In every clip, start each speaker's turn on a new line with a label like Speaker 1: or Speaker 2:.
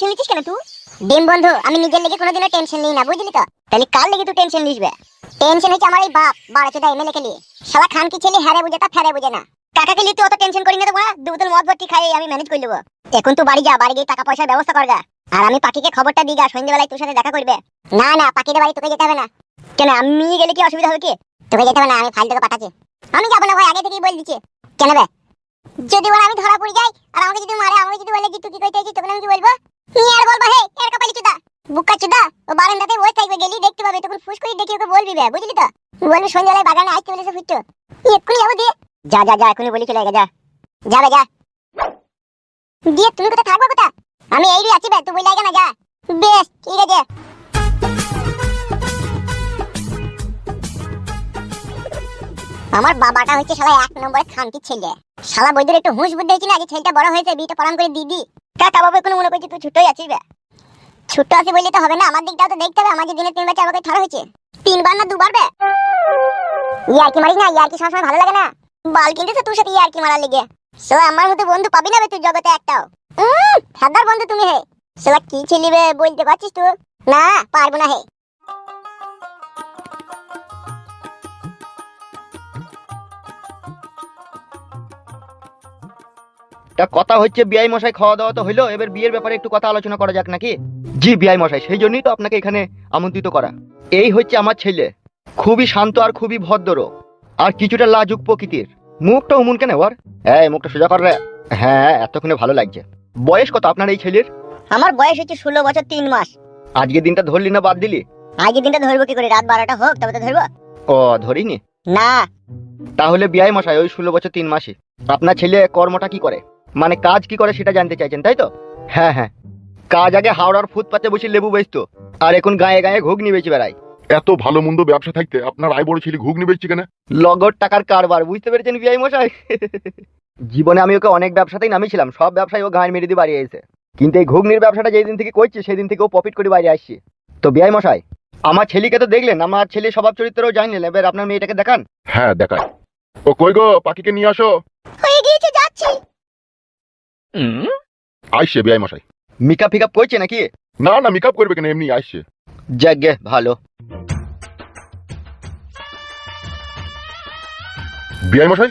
Speaker 1: Tension নিচ্ছিস কেন তুই? ডিম বন্ধু, আমি নিজের লেগে কোনোদিনও টেনশন নিই না, বুঝলি তো? তাহলে কার লেগে তুই টেনশন নিসবে? টেনশন হচ্ছে আমার এই বাপ বাড়াচ্ছে দা এমএলএ কে নিয়ে। শালা খান কি ছেলে হ্যারে বুঝে তা ফেরে বুঝে না। কাকাকে নিয়ে তুই অত টেনশন করি না তো, দু বোতল মদ ভর্তি খাই আমি ম্যানেজ করে নেবো। এখন তুই বাড়ি যা, বাড়ি গিয়ে টাকা পয়সার ব্যবস্থা করগা। আর আমি পাখিকে খবরটা দিগা, সন্ধ্যেবেলায় তোর সাথে দেখা করবে। না না, পাখিদের বাড়ি তোকে যেতে হবে না। কেন, আমি গেলে কি অসুবিধা হবে কি? তোকে যেতে হবে না, আমি ফাইল তোকে পাঠাচ্ছি। আমি যাবো না ভাই, আগে থেকেই বলে দিচ্ছি। কেন বে? যদি ওরা আমি ধরা পড়ে যাই আর আমাকে যদি মারে, আমাকে যদি বলে যে তুই কি কইতে আছিস, তখন আমি কি বলবো? নি আর বলবা হে এর কপালি চুদা বুকা চুদা, ও বারান্দাতে বসে থাকবে, গেলি দেখতে পাবে, তখন ফুস করে দেখি ওকে বলবি বে, বুঝলি তো? বলবি সন্ধ্যাবেলায় বাগানে আসতে বলেছে ফুটতো, এক্ষুনি যাবো দিয়ে। যা যা যা, এখনই বলি চলে যা, যাবে যা দিয়ে। তুমি কোথায় থাকবো কোথা? আমি এই আছি বে, তুই বলে আগে না, যা। বেশ ঠিক আছে। আমার বাবাটা হচ্ছে শালা এক নম্বরের খানকি ছেলে। শালা বইদের একটু হুঁশ বুদ্ধি হয়েছিল, আজ ছেলেটা বড় হয়েছে, বিয়েটা পালন করে দিদি। কাকা বাবু কোনো মনে করছি তুই ছোটই আছিস বে? ছোট আছি বললে তো হবে না, আমার দিকটাও তো দেখতে হবে। আমার যে দিনে 3 বার 4 বার ধরা হয়েছে, 3 বার না 2 বার বে। ইয়ার্কি মারিস না, ইয়ার্কি সবসময় ভালো লাগে না। বাল কিনতেছে তোর সাথে ইয়ার্কি মারার লেগে। শালা আমার মতো বন্ধু পাবি না বে তুই জগতে একটাও। হাদার বন্ধু তুমি হে। শালা কি ছেলে বে, বলতে পারছিস তুই? না পারবো না হে।
Speaker 2: তা কথা হচ্ছে বিআই মশাই, খাওয়া দাওয়া তো হইলো, এবার বিয়ের ব্যাপারে একটু কথা আলোচনা করা যাক নাকি? জি বিআই মশাই, সেই জন্যই তো আপনাকে এখানে আমন্ত্রিত করা। এই হচ্ছে আমার ছেলে, খুবই শান্ত আর খুবই ভদ্র, আর কিছুটা লাজুক প্রকৃতির। মুখটা উমুন কেন ওর? হ্যাঁ, মুখটা সোজা কর রে। হ্যাঁ, এতক্ষণে ভালো লাগছে। বয়স কত আপনার এই ছেলের?
Speaker 1: আমার বয়স হচ্ছে 16 বছর 3 মাস।
Speaker 2: আজকে দিনটা ধরলি না বাদ দিলি?
Speaker 1: আজকে দিনটা ধরবো কি করে? রাত 12টা হোক তবে তো ধরবো।
Speaker 2: ও ধরিনি
Speaker 1: না।
Speaker 2: তাহলে বিআই মশাই, ওই 16 বছর 3 মাসে আপনার ছেলে কর্মটা কি করে, মানে কাজ কি করে সেটা জানতে চাইছেন তাই তো? হ্যাঁ হ্যাঁ, কাজ আগে হাওড়ার ফুটপাতে বসে লেবু বেচতো, আর এখন গায়ে গায়ে ঘুগনি বেচে বেড়ায়।
Speaker 3: এত ভালো মন্দ ব্যবসা থাকতে আপনার আই বড় ছেলে ঘুগনি বেচছে কেন?
Speaker 2: লগর টাকার কারবার, বুঝতে পেরেছেন বিআই মশাই? জীবনে আমি ওকে অনেক ব্যবসাতেই নামিয়েছিলাম, সব ব্যবসায় ও গাঁয়ের মেরে দিয়ে বাড়ি এসে, কিন্তু এই ঘুগনির ব্যবসাটা যেদিন থেকে করছি সেদিন থেকে ও প্রফিট করে বাইরে আসছে। তো বিআই মশাই, আমার ছেলেকে তো দেখলেন, আমার ছেলে স্বভাব চরিত্রও জানলেন, এবার আপনার মেয়েটাকে দেখান।
Speaker 3: হ্যাঁ দেখায়। ও কই গো, পাখিকে নিয়ে আসো।
Speaker 1: হয়ে গিয়েছে, যাচ্ছি।
Speaker 3: আইসে বিআই মশাই।
Speaker 2: মেকআপ ফিকআপ করছে নাকি?
Speaker 3: না না, মেকআপ করবে কেন, এমনি আইসে।
Speaker 2: যাগে ভালো।
Speaker 3: বিআই মশাই।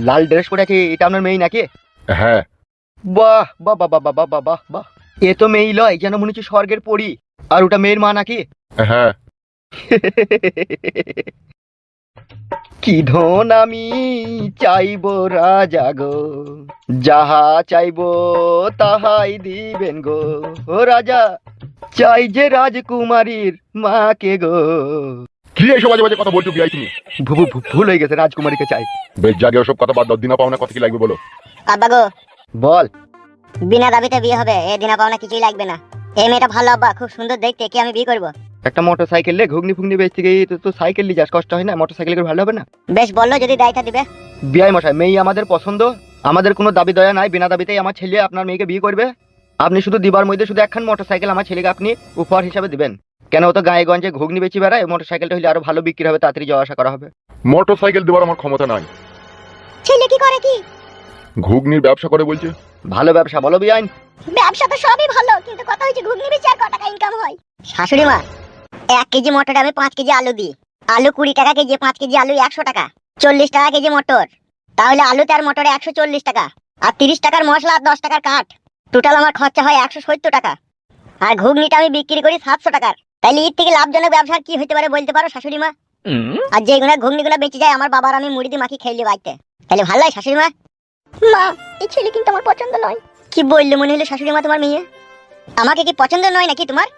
Speaker 2: লাল ড্রেস পরে আছে, এটা আপনার মেয়ে নাকি?
Speaker 3: হ্যাঁ।
Speaker 2: বাহ বাহ বাহ বাহ বাহ বাহ বাহ বাহ, এ তো মেয়ে লয়, যেন মনে হচ্ছে স্বর্গের পরী। আর ওটা মেয়ের মা নাকি?
Speaker 3: হ্যাঁ।
Speaker 2: কি ধন আমি চাইব রাজা গো, যাহা চাইব তাহাই দিবেন গো। ও রাজা চাই যে রাজকুমারীর মাকে গো।
Speaker 3: কি এইসব বাজে বাজে কথা বলছো বিআই তুমি?
Speaker 2: ভুল হয়ে গেছে, রাজকুমারীকে চাই।
Speaker 3: বেশ জাগে, ওসব কথা বাদ দাও। দিনা পাওনা কথা কি লাগবে বলো?
Speaker 1: আব্বা গো,
Speaker 2: বল।
Speaker 1: বিনা দাবিতে বিয়ে হবে, এ দিনা পাওনা কিছুই লাগবে না। এই মেয়েটা ভালো আব্বা, খুব সুন্দর দেখতে, কি আমি বিয়ে করবো।
Speaker 2: একটা মোটর সাইকেল লে ঘুগনি ফুগনি বেচতে গিয়ে তো সাইকেল নিয়ে যাস, কষ্ট হয় না? মোটর সাইকেল করে ভালো হবে না?
Speaker 1: বেশ বললো, যদি দায়িত্ব দিবে।
Speaker 2: বিআই মশাই, মেয়ে আমাদের পছন্দ, আমাদের কোনো দাবি দয়া নাই, বিনা দাবিতেই আমার ছেলে আপনার মেয়েকে বিয়ে করবে। আপনি শুধু দিবার মধ্যে শুধু একখান মোটর সাইকেল আমার ছেলেকে আপনি উপহার হিসাবে দিবেন। কেন, ও তো গায়ে গঞ্জে ঘুগনি বেচি বেড়ায়, মোটর সাইকেলটা হলে আরো ভালো বিক্রি হবে, তাড়াতাড়ি যাওয়া আসা করা হবে।
Speaker 3: মোটর সাইকেল দেওয়ার আমার ক্ষমতা নাই।
Speaker 1: ছেলে কি করে কি?
Speaker 3: ঘুগনির ব্যবসা করে বলছে।
Speaker 2: ভালো ব্যবসা বলো বিআইন?
Speaker 1: ব্যবসা তো সবই ভালো, কিন্তু কথা হচ্ছে ঘুগনি বেচে আর কত টাকা ইনকাম হয়। শাশুড়ি মা, 1 কেজি মটরে আমি 5 কেজি আলু দিই। আলু 20 টাকা কেজি, 5 কেজি আলু 100 টাকা, 40 টাকা কেজি মটর। তাহলে আলুতে আর মটরে 140 টাকা, আর 30 টাকার মশলা আর 10 টাকার কাঠ। টোটাল আমার খরচা হয় 170 টাকা। আর ঘুগনিটা আমি বিক্রি করি 700 টাকার। তাইলে এর থেকে লাভজনক ব্যবসা কি হতে পারে বলতে পারো শাশুড়ি মা? আর যেগুলো ঘুগনিগুলো বেঁচে যায় আমার বাবার আমি মুড়ি দিয়ে মাখি খেয়ে বাড়িতে, তাহলে ভালো হয় শাশুড়ি মা? মা, এই ছেলে কিন্তু আমার পছন্দ নয়। কি বললে মনে হলো শাশুড়ি মা তোমার মেয়ে? আমাকে কি পছন্দ নয় নাকি তোমার?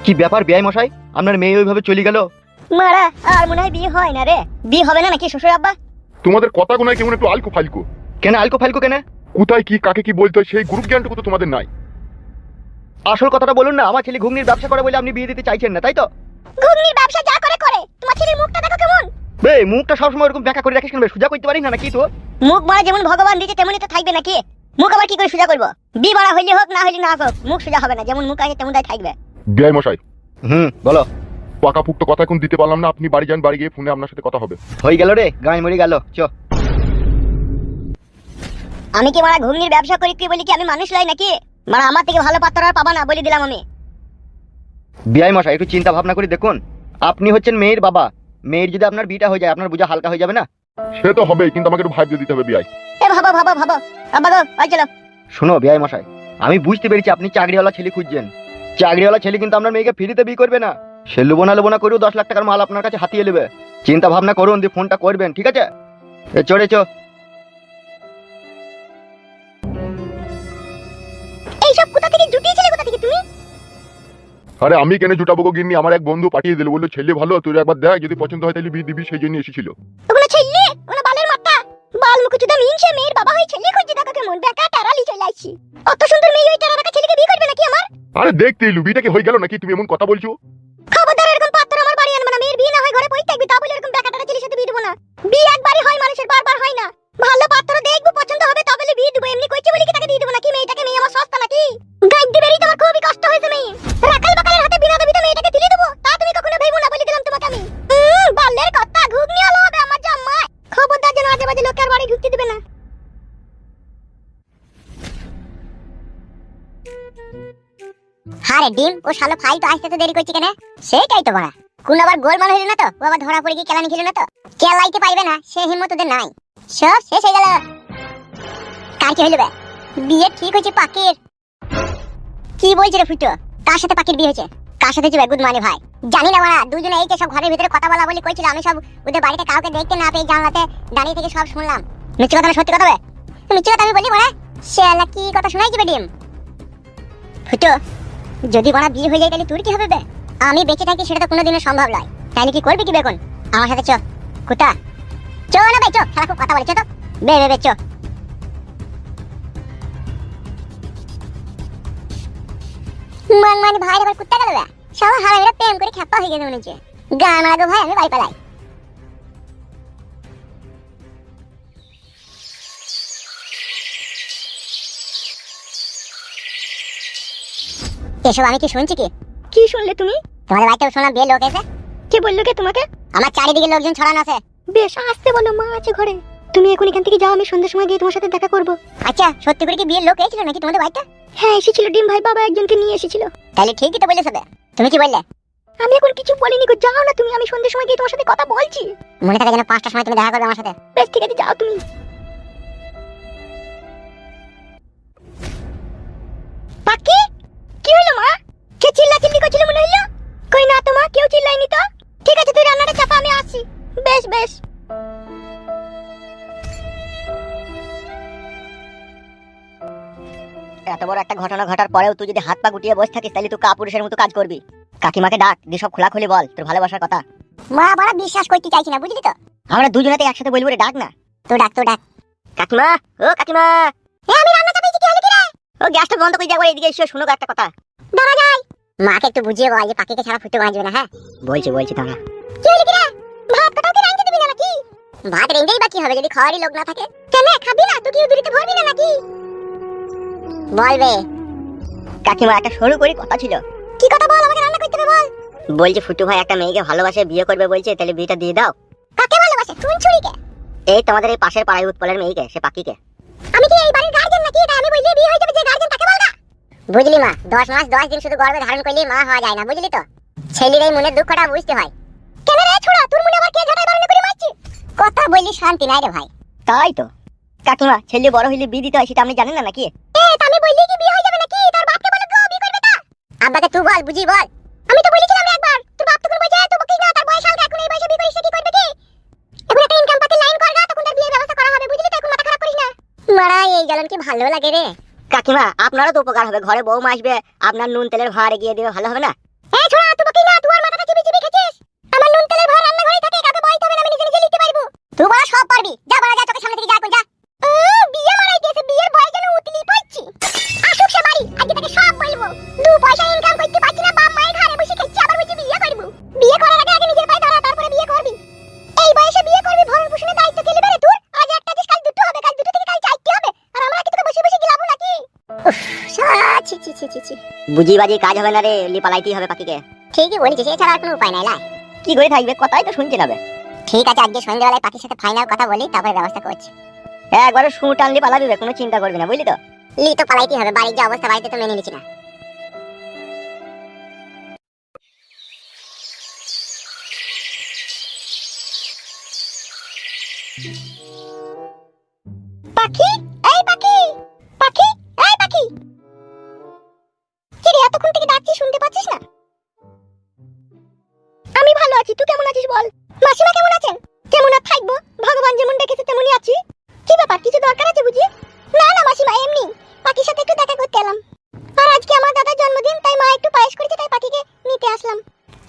Speaker 2: কি ব্যাপার বিআই মশাই, আপনার মেয়ে ওইভাবে চলে গেল?
Speaker 1: মারা, আর মনে হয় বিয়ে হয় না রে। বিয়ে হবে না নাকি শ্বশুর আব্বা?
Speaker 3: তোমাদের কথা গোনায় কেমন একটু আলকো ফালকো।
Speaker 2: কেন আলকো ফালকো কেন?
Speaker 3: কোথায় কি কাকে কি বলতে হয় সেই গ্রুপ জ্ঞানটুকু তো তোমাদের নাই।
Speaker 2: আসল কথাটা বলুন না, আমার ছেলে ঘুগনির ব্যবসা করে বলে আপনি বিয়ে দিতে চাইছেন না তাই তো?
Speaker 1: ঘুগনির ব্যবসা যা করে করে, তোমার ছেলের মুখটা দেখো কেমন।
Speaker 2: বে, মুখটা সবসময় এরকম ব্যাখ্যা করে রাখিস কেন? সোজা করতে পারিস না নাকি তো?
Speaker 1: মুখ মারা যেমন ভগবান দিয়েছে তেমনই তো থাকবে নাকি? মুখ আবার কি করে সোজা করবো? বিয়ে মারা হইলে হোক, না হইলে না হোক, মুখ সোজা হবে না, যেমন মুখ আছে তেমনটাই থাকবে।
Speaker 3: বিআই মশাই।
Speaker 2: বলো।
Speaker 3: পাকাপুক্ত কথা এখন দিতে পারলাম না, আপনি বাড়ি যান, বাড়ি গিয়ে ফোনে আপনার সাথে কথা হবে।
Speaker 2: হয়ে গেল রে, গায়ে মরে গেল। চ।
Speaker 1: আমি কি মারা ঘুগনির ব্যবসা করি কি বলি কি আমি মানুষ লাই নাকি? মারা আমার থেকে ভালো পাত্র আর পাবা না বলে দিলাম আমি।
Speaker 2: বিআই মশাই একটু চিন্তা ভাবনা করে দেখুন, আপনি হচ্ছেন মেয়ের বাবা, মেয়ের যদি আপনার বিটা হয়ে যায় আপনার বোঝা হালকা হয়ে যাবে না?
Speaker 3: সে তো হবেই, কিন্তু আমাকে একটু ভাবতে দিতে হবে বিআই।
Speaker 1: এ ভাবো ভাবো ভাবো আব্বা গো আই চলো।
Speaker 2: শোনো বিআই মশাই, আমি বুঝতে পেরেছি আপনি চাকরিওয়ালা ছেলে খুঁজছেন। চাকরিওয়ালা ছেলে কিন্তু আপনার মেয়েকে ফ্রিতে বিয়ে করবে না, সে লোবনা করেও 10 লাখ টাকার মাল আপনার কাছে হাতিয়ে নেবে। চিন্তা ভাবনা করুন দিয়ে ফোনটা করবেন, ঠিক আছে? চড়ে চো।
Speaker 1: এইসব কোথা থেকে জুটিয়েছিলে, কোথা থেকে তুমি?
Speaker 3: আরে আমি কেন জুটাবো গো গিন্নি, আমার এক বন্ধু পাঠিয়ে দিল, বললো ছেলে ভালো, তুই একবার দেখ, যদি পছন্দ হয় তাহলে বিয়ে দিবি, সেই জন্য এসেছিল।
Speaker 1: ওগুলো ছেলে, ওগুলো বালের মাথা, বাল মুখ চুদা মিনছে মেয়ের বাবা হয়ে ছেলে খুঁজছে, দেখো কেমন বেকা টারালি চলে আইছি। অত সুন্দর মেয়ে ওই টারা বেকা ছেলেকে বিয়ে করবে নাকি আমার?
Speaker 3: আরে দেখতে এলু, বিয়েটা কি হয়ে গেল নাকি, তুমি এমন কথা বলছো?
Speaker 1: খবরদার এরকম পাত্র আমার বাড়ি আনবে না, মেয়ের বিয়ে না হয় ঘরে বসে থাকবি, তা বলে এরকম বেকা টারা ছেলের সাথে বিয়ে দেবো না। বিয়ে একবারই হয় মানুষের, বারবার হয় না। ভালো পাত্র দেখবো, পছন্দ হবে তা বলে বিয়ে দেবো, এমনি কইছে বলি কি তাকে দিয়ে দেবো নাকি? মেয়েটাকে, মেয়ে আমার সস্তা নাকি? গাইড দিবেরই তোমার খুবই কষ্ট হয়েছে মেয়ে, রাকাল বাকালের হাতে বিনা দাবিতে মেয়েটাকে তুলে দেবো, তা তুমি কখনো ভেবো না বলে দিলাম তোমাকে আমি। বালের কথা, ঘুগনি হলো হবে আমার জামাই। খবরদার যেন আজে বাজে লোকের বাড়ি ঢুকতে দিবে না। হারে ডিম, ও শালো ফাইল তো আসতে তো দেরি করছে কেন? সেটাই তো বড়া, কোন আবার গোলমাল হইল না তো? ও আবার ধরা পড়ে গিয়ে কেলানি খেলো না তো? কেলাইতে পারবে না সে হিম্মত ওদের নাই। সব শেষ হয়ে গেল। কার কি হইল বে? বিয়ে ঠিক হয়েছে পাকির। কি বলছে রে ফুটো? কার সাথে পাকির বিয়ে হয়েছে? কার সাথে হয়েছে গুড মানে ভাই? জানি না বড়া, দুজনে এই যে সব ঘরের ভিতরে কথা বলা বলি কইছিল, আমি সব ওদের বাড়িতে কাউকে দেখতে না পেয়ে জানলাতে দাঁড়িয়ে থেকে সব শুনলাম। মিথ্যে কথা না সত্যি কথা বে? মিথ্যে কথা আমি বলি বড়া? শালা কি কথা শোনাইছি বে ডিম? ফুটো, যদি বড়া বিয়ে হয়ে যায় তাহলে তোর কি হবে বে? আমি বেঁচে থাকি সেটা তো কোনোদিনও সম্ভব নয়, তাইলে কি করবি কি বেগুন? আমার সাথে চ। কোথা? চ না বে, চ, খেলা খুব কথা বলে, চ তো। বে বে বে চ। মানে ভাই আবার কুত্তা গেল বে? সবাই হারামিরা প্রেম করে খেপা হয়ে গেছে মনে হচ্ছে। গান লাগো ভাই, আমি বাড়ি পালাই। এসব আমি কি শুনছি? কি কি শুনলে তুমি? তোমাদের বাড়িতে শোনা বিয়ে লোক এসে। কে বললো কে তোমাকে? আমার চারিদিকে লোকজন ছড়ানো আছে। বেশ আসতে বলো, মা আছে ঘরে। তুমি এখন এখান থেকে যাও, আমি সন্ধ্যার সময় গিয়ে তোমার সাথে দেখা করব। আচ্ছা, সত্যি করে কি বিয়ের লোক এসেছিল নাকি তোমাদের বাড়িতে? হ্যাঁ এসেছিল, ডিম ভাই বাবা একজনকে নিয়ে এসেছিল। তাহলে ঠিকই তো বলেছ। তুমি কি বললে? আমি এখন কিছু বলিনি গো, যাও না তুমি, আমি সন্ধ্যার সময় গিয়ে তোমার সাথে কথা বলছি। মনে থাকে যেন 5টার সময় তুমি দেখা করবে আমার সাথে। বেশ ঠিক আছে, যাও তুমি। পাকি, কি হলো মা? কে চিল্লাচিল্লি করছিল মনে হলো? কই না তো মা, কেউ চিল্লাইনি তো। ঠিক আছে তুই রান্নাটা চাপা, আমি আসছি। বেশ বেশ। এত বড় একটা ঘটনা ঘটার পরেও তুই যদি হাত পা গুটিয়ে বসে থাকিস তাহলে তুই কাপুরুষের মতো কাজ করবি। কাকিমাকে ডাক দিয়ে সব খোলাখুলি বল তোর ভালোবাসার কথা। মা বড় বিশ্বাস করতে চাইছি না, বুঝলি তো? আমরা দুজনেতে একসাথে বলবো রে, ডাক না। তো ডাক তো ডাক। কাকিমা, ও কাকিমা। আমি রান্না চাপাইছি, কি হলো কি রে? ও গ্যাসটা বন্ধ করে একবার এদিকে এসে শোনো একটা কথা। দাঁড়া যাই। মাকে একটু বুঝিয়ে বল যে পাখিকে ছাড়া ফুটে বাঁচবে না। হ্যাঁ বলছি দাঁড়া। কি হলো কি রে? ভাত কোথাও কি রাঁধতে দিবি না নাকি? ভাত রেঁধেই বা কি হবে যদি খাওয়ারই লোক না থাকে? কেন খাবি না? তুই কি উদুরিতে ভরবি না নাকি? বলবে। কাকিমা একটা সরু করে কথা ছিল। কি কথা বল, আমাকে রান্না করতে হবে বল। বলছে ফুটু ভাই একটা মেয়েকে ভালোবাসে, বিয়ে করবে বলছে, তাহলে বিয়েটা দিয়ে দাও। কাকে ভালোবাসে? কোন ছুরিকে? এই তোমাদের এই পাশের পাড়ায় উৎপলের মেয়েকে, সে পাকিকে। আমি কি এই বাড়ির গার্ডিয়ান নাকি? এটা আমি বললে বিয়ে হয়ে যাবে, যে গার্ডিয়ান তাকে বল না। বুঝলি মা, 10 মাস 10 দিন শুধু গর্ভে ধারণ করলে মা হওয়া যায় না, বুঝলি তো? ছেলের এই মনের দুঃখটা বুঝতে হয়। কেন রে ছোড়া, তোর মনে আবার কে ঝাঁটাই বারণ করে মারছিস? কথা বললি শান্তি নাই রে ভাই। তাই তো কাকিমা, ছেলে বড় হইলে বিয়ে দিতে হয় সেটা আপনি জানেন না নাকি? আমি বললি কি বিয়ে হয়ে যাবে নাকি? তোর বাপকে বলে গো বিয়ে করবে তা। আব্বাকে তুই বল, বুঝি বল। আমি তো বলেছিলাম একবার, তোর বাপ তখন বলছে তুই বকিস না, তার বয়স হালকা, এখন এই বয়সে বিয়ে করিস কি করবে কি? এখন একটা ইনকাম পাতি লাইন কর গা, তখন তার বিয়ের ব্যবস্থা করা হবে, বুঝলি তো? এখন মাথা খারাপ করিস না। মারা এই জ্বালান কি ভালো লাগে রে? কাকিমা আপনারও তো উপকার হবে, ঘরে বউ আসবে, আপনার নুন তেলের ভার এগিয়ে দিবে, ভালো হবে না? এই ছোড়া তুই বকিস না, তুই আর মাথাটা চিবি চিবি খেছিস। আমার নুন তেলের ভার রান্না ঘরে থাকে, কাউকে বলতে হবে না, আমি নিজে নিজে নিতে পারবো। তুই বড় সব পারবি, যা বড় যা, চোখের সামনে থেকে যা, এখন যা। বিয়ে মারাই দিয়েছে, বিয়ের ভয় যেন উতলি পড়ছি। আসুক সে বাড়ি, আজকে থেকে সব বলবো। 2 পয়সা ইনকাম করতে পারছি না, বাপ মায়ের ঘরে বসে খাচ্ছি, আবার বলছি বিয়ে করবো। বিয়ে করার আগে আগে নিজের পায়ে দাঁড়া, তারপরে বিয়ে করবি। এই বয়সে বিয়ে করবি, ভরণ পোষণের দায়িত্ব কে নেবে রে তোর? আজ একটা দিস, কাল দুটো হবে, কাল দুটো থেকে কাল 4টে হবে, আর আমরা কি তোকে বসে বসে গিলাবো নাকি? ছি ছি ছি ছি ছি। বুঝি বাজি কাজ হবে না রে, লি পালাইতেই হবে পাখিকে। ঠিকই বলেছিস, এছাড়া আর কোনো উপায় নাই। লাই কি করে থাকবে, কথাই তো শুনতে হবে। ঠিক আছে, আজকে সন্ধ্যাবেলায় পাখির সাথে ফাইনাল কথা বলি, তারপরে ব্যবস্থা করছি। একবারে শু টানলি পালাবি, কোনো চিন্তা করবি না, বুঝলি তো? লি তো পালাইতে হবে, বাড়ির যে অবস্থা, বাড়িতে তো মেনে নিচ্ছি না। পাখি, এই পাখি, পাখি, এই পাখি, কি রে এতক্ষণ থেকে ডাকছি, শুনতে পাচ্ছিস না? আমি ভালো আছি, তুই কেমন আছিস বল? মাসিমা কেমন আছেন? কেমন আর থাকবো, ভগবান যেমন ডেকেছে তেমনই আছি। কি ব্যাপার, কিছু দরকার আছে বুঝি? না না মাসিমা, এমনি পাখির সাথে একটু দেখা করতে এলাম। আর আজকে আমার দাদার জন্মদিন, তাই মা একটু পায়েস করেছে, তাই পাখিকে নিতে আসলাম।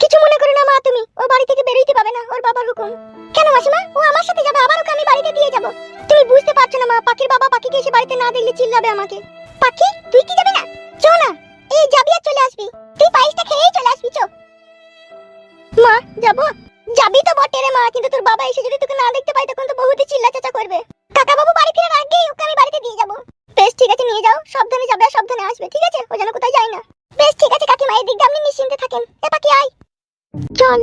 Speaker 1: কিছু মনে করো না মা তুমি, ও বাড়ি থেকে বেরোইতে পাবে না, ওর বাবার হুকুম। কেন মাসিমা, ও আমার সাথে যাবে, আবার ওকে আমি বাড়িতে দিয়ে যাব। তুমি বুঝতে পারছো না মা, পাখির বাবা পাখিকে এসে বাড়িতে না দেখলে চিল্লাবে আমাকে। পাখি তুই কি যাবি না? চো না, এই যাবি আর চলে আসবি, তুই পায়েসটা খেয়েই চলে আসবি, চো। মা যাবো, যাবি তো বটে রে মা, কিন্তু তোর বাবা এসে যদি তোকে না দেখতে পায় তখন তো বহুতই চিল্লা চাচা করবে। কাকা বাবু বাড়ি ফেরার আগেই ওকে আমি বাড়িতে দিয়ে যাব। বেশ ঠিক আছে, নিয়ে যাও, সাবধানে যাবে আর সাবধানে আসবে, ঠিক আছে? ও যেন কোথায় যায় না। বেশ ঠিক আছে কাকিমা, এই দিক দিয়ে আপনি নিশ্চিন্তে থাকেন। এ পাখি আয়, চল।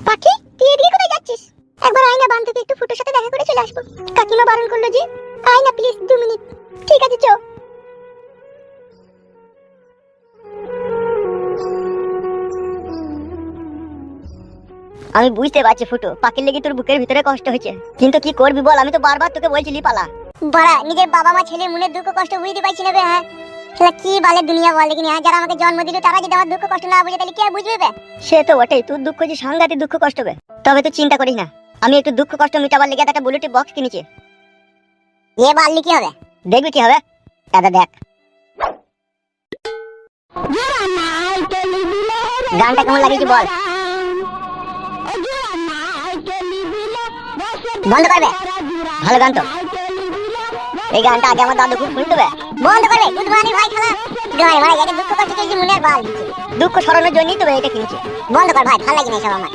Speaker 1: পাখি তুই এদিকে কোথায় যাচ্ছিস? একবার আয় না, বান্ধবী একটু ফুটোর সাথে দেখা করে চলে আসবো। কাকিমা বারণ করলো যে। আয় না প্লিজ, 2 মিনিট। ঠিক আছে চো। আমি বুঝতে পারছি ফুটো, পাখির লেগে তোর বুকের ভিতরে কষ্ট হয়েছে, কিন্তু কি করবি বল, আমি তো বারবার তোকে বলছিলি পালা। বড়া নিজের বাবা মা ছেলের মনের দুঃখ কষ্ট বুঝতে পারছি না বে। হ্যাঁ শালা কি বলে দুনিয়া, বলে কিনা যারা আমাকে জন্ম দিল তারা যদি আমার দুঃখ কষ্ট না বুঝে তাহলে কি আর বুঝবে বে? সে তো বটেই, তোর দুঃখ যে সাংঘাতিক দুঃখ কষ্ট বে। তবে তুই চিন্তা করিস না, আমি একটু দুঃখ কষ্ট মিটাবার লেগে একটা ব্লুটুথ বক্স কিনেছি। এ বাললি কি হবে? দেখবি কি হবে, দাদা দেখ। গানটা কেমন লাগিয়েছি বল? বন্ধ করবে, ভালো গান তো। এই গানটা আগে আমার দাদু খুব শুনতে হবে। বন্ধ করবে, গুড মর্নিং ভাই খালা। গায় ভাই, আগে দুঃখ কষ্ট কিছু মনে আর বাল দিচ্ছে, দুঃখ সরানোর জন্যই তো এটা কিনেছি। বন্ধ কর ভাই, ভালো লাগে না সব আমার।